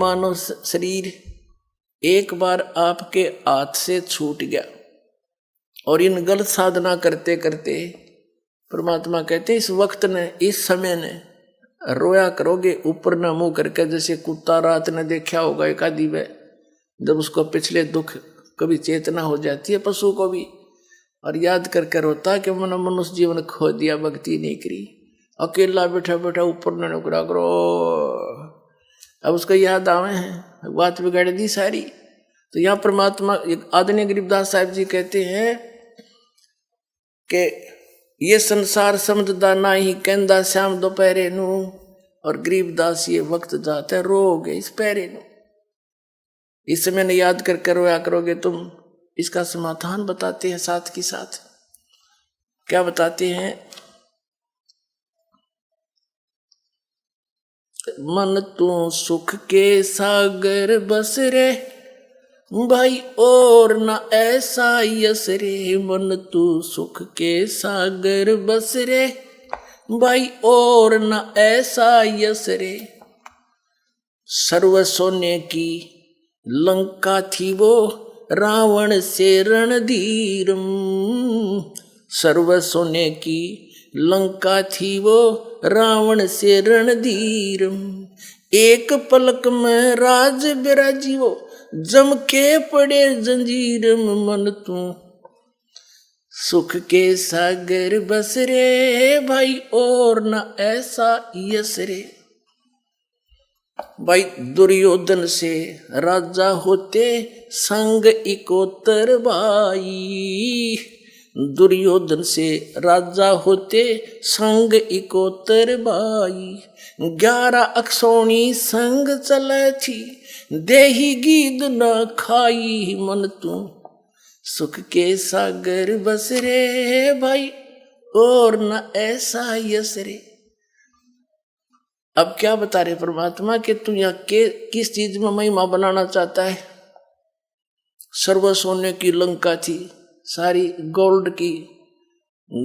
मानो शरीर एक बार आपके हाथ से छूट गया और इन गलत साधना करते करते परमात्मा कहते इस वक्त ने, इस समय ने रोया करोगे ऊपर न मुंह करके, जैसे कुत्ता रात ने देखा होगा एक आदि में, जब उसको पिछले दुख कभी चेतना हो जाती है पशु को भी, और याद करके रोता कि मैंने मनुष्य जीवन खो दिया, भक्ति नहीं करी, अकेला बैठा बैठा ऊपर न नुकरा करो। अब उसको याद आवे हैं, बात बिगाड़ दी सारी। तो यहाँ परमात्मा आदरणीय गरीबदास साहब जी कहते हैं कि ये संसार समझदा ना ही कहंदा श्याम दोपहरे नू, और गरीबदास ये वक्त जाता है रोगे इस पैरे नू। इस समय ने याद करके रोया करोगे तुम। इसका समाधान बताते हैं साथ के साथ। क्या बताते हैं? मन तू सुख के सागर बस रे भाई और न ऐसा यस रे, मन तू सुख के सागर बस रे भाई और न ऐसा यस रे। सर्व सोने की लंका थी वो रावण से रणधीरम, सर्व सोने की लंका थी वो रावण से रणधीरम। एक पलक में राज बिराजी वो जम के पड़े जंजीर में, मन तू सुख के सागर बस रे भाई और न ऐसा यस रे। भाई दुर्योधन से राजा होते संग इकोतर भाई, दुर्योधन से राजा होते संग इकोतर भाई। 11 अक्षौणी संग चले थी देही गीद न खाई, मन तू सुख के सागर बस रे भाई और न ऐसा यस रे। अब क्या बता रहे परमात्मा कि तू यहाँ के किस चीज में महिमा बनाना चाहता है? सर्व सोने की लंका थी, सारी गोल्ड की,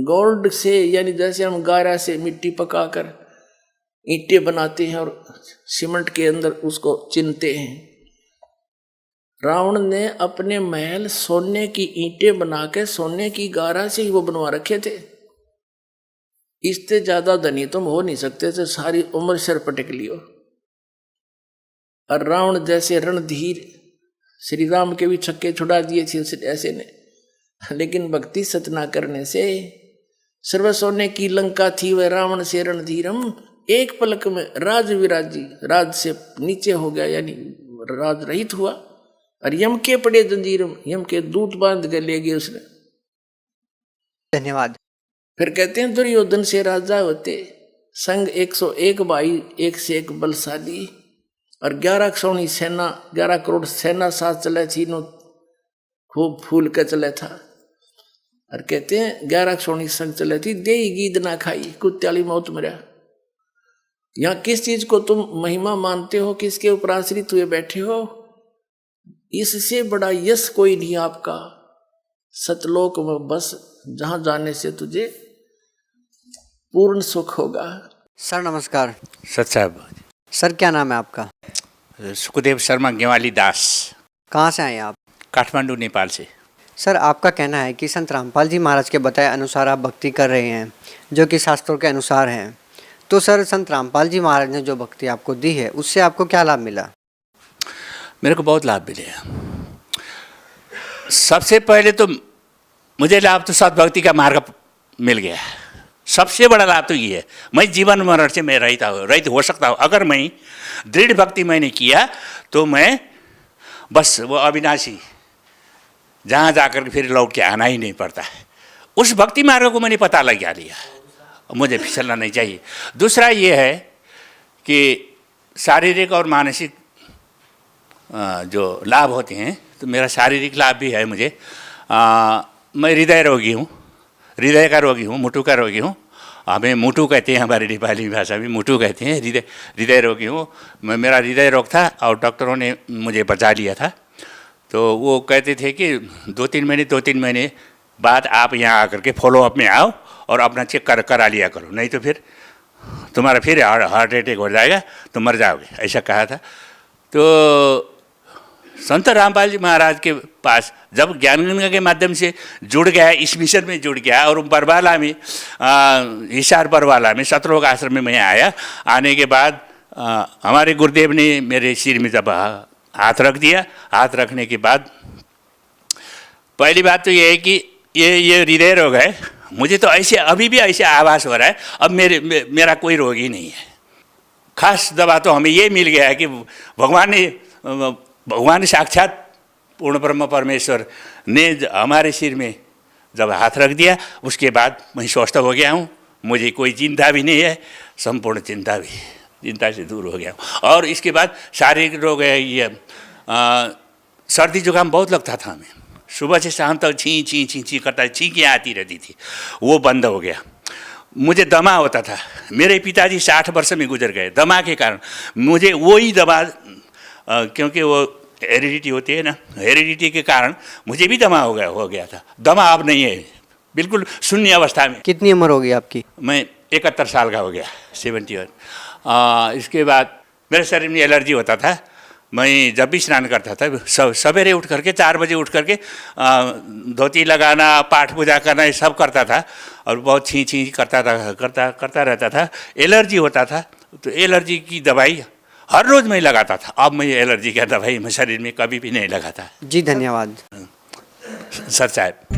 गोल्ड से यानी जैसे हम गारा से मिट्टी पकाकर ईंटें बनाते हैं और सीमेंट के अंदर उसको चिनते हैं। रावण ने अपने महल सोने की ईंटें बना के सोने की गारा से ही वो बनवा रखे थे। इससे ज्यादा धनी तुम हो नहीं सकते थे, सारी उम्र सिर पटक लियो। और रावण जैसे रणधीर श्री राम के भी छक्के छुड़ा दिए थे ऐसे ने, लेकिन भक्ति सत ना करने से सर्व सोने की लंका थी वह रावण से रणधीरम। एक पलक में राज विराजी, राज से नीचे हो गया यानी राज रहित हुआ। और यम के पड़े जंजीरम, यम के दूत बांध के ले गए उसने। धन्यवाद। फिर कहते हैं दुर्योधन से राजा होते संग 101 भाई, एक से एक बलशाली, और 11 अक्षौणी सेना, 11 करोड़ सेना साथ चले थी नो, खूब फूल के चले था। और कहते हैं 11 अक्षौणी संग चले थी देही गीद ना खाई, कुत्याली मौत मरा। यहाँ किस चीज को तुम महिमा मानते हो, किसके ऊपर आश्रित हुए बैठे हो? इससे बड़ा यश कोई नहीं आपका सतलोक में, बस जहां जाने से तुझे पूर्ण सुख होगा। सर नमस्कार। सत साहब। सर क्या नाम है आपका? सुखदेव शर्मा गेवाली दास। कहाँ से आए आप? काठमांडू नेपाल से। सर आपका कहना है कि संत रामपाल जी महाराज के बताए अनुसार आप भक्ति कर रहे हैं जो कि शास्त्रों के अनुसार हैं। तो सर संत रामपाल जी महाराज ने जो भक्ति आपको दी है उससे आपको क्या लाभ मिला? मेरे को बहुत लाभ मिले। सबसे पहले तो मुझे लाभ तो सद्भक्ति का मार्ग मिल गया। सबसे बड़ा लाभ तो ये है, मैं जीवन मरण से मैं रहित हो सकता हूँ। अगर मैं दृढ़ भक्ति मैंने किया तो मैं बस वो अविनाशी जहाँ जाकर के फिर लौट के आना ही नहीं पड़ता है। उस भक्ति मार्ग को मैंने पता लगा लिया, मुझे फिसलना नहीं चाहिए। दूसरा ये है कि शारीरिक और मानसिक जो लाभ होते हैं, तो मेरा शारीरिक लाभ भी है मुझे। मैं हृदय रोगी हूँ, हृदय का रोगी हूँ, मुटु का रोगी हूँ। हमें मुटु कहते हैं, हमारी नेपाली भाषा में मुटु कहते हैं। हृदय रोगी हूँ मैं। मेरा हृदय रोग था और डॉक्टरों ने मुझे बचा लिया था। तो वो कहते थे कि 2-3 महीने बाद आप यहाँ आकर के फॉलोअप में आओ और अपना चेक करा लिया करो, नहीं तो फिर तुम्हारा फिर हार्ट अटैक हो जाएगा तो मर जाओगे, ऐसा कहा था। तो संत रामपाल जी महाराज के पास जब ज्ञान गंगा के माध्यम से जुड़ गया, इस मिशन में जुड़ गया और बरवाला में हिसार बरवाला में सतलोक आश्रम में मैं आया। आने के बाद हमारे गुरुदेव ने मेरे सिर में जब हाथ रख दिया, हाथ रखने के बाद पहली बात तो ये है कि ये हृदय रोग है। मुझे तो ऐसे अभी भी ऐसे आभास हो रहा है अब मेरा कोई रोग ही नहीं है। खास दवा तो हमें ये मिल गया है कि भगवान साक्षात पूर्ण ब्रह्म परमेश्वर ने हमारे सिर में जब हाथ रख दिया, उसके बाद मैं स्वस्थ हो गया हूँ। मुझे कोई चिंता भी नहीं है, संपूर्ण चिंता से दूर हो गया हूँ। और इसके बाद शारीरिक रोग है ये सर्दी जुकाम बहुत लगता था हमें, सुबह से शाम तक छी करता, छींकियाँ आती रहती थी, वो बंद हो गया। मुझे दमा होता था, मेरे पिताजी 60 वर्ष में गुजर गए दमा के कारण। मुझे वही दमा क्योंकि वो हेरिडिटी होती है ना, हेरिडिटी के कारण मुझे भी दमा हो गया था। दमा अब नहीं है, बिल्कुल शून्य अवस्था में। कितनी उम्र होगी आपकी? मैं 71 साल का हो गया, 71। इसके बाद मेरे शरीर में एलर्जी होता था। मैं जब भी स्नान करता था सवेरे उठ करके 4 बजे उठ करके धोती लगाना, पाठ पूजा करना, ये सब करता था और बहुत छी करता रहता था। एलर्जी होता था तो एलर्जी की दवाई हर रोज़ मैं लगाता था। अब मैं एलर्जी का दवाई मैं शरीर में कभी भी नहीं लगाता। जी धन्यवाद सर साहब।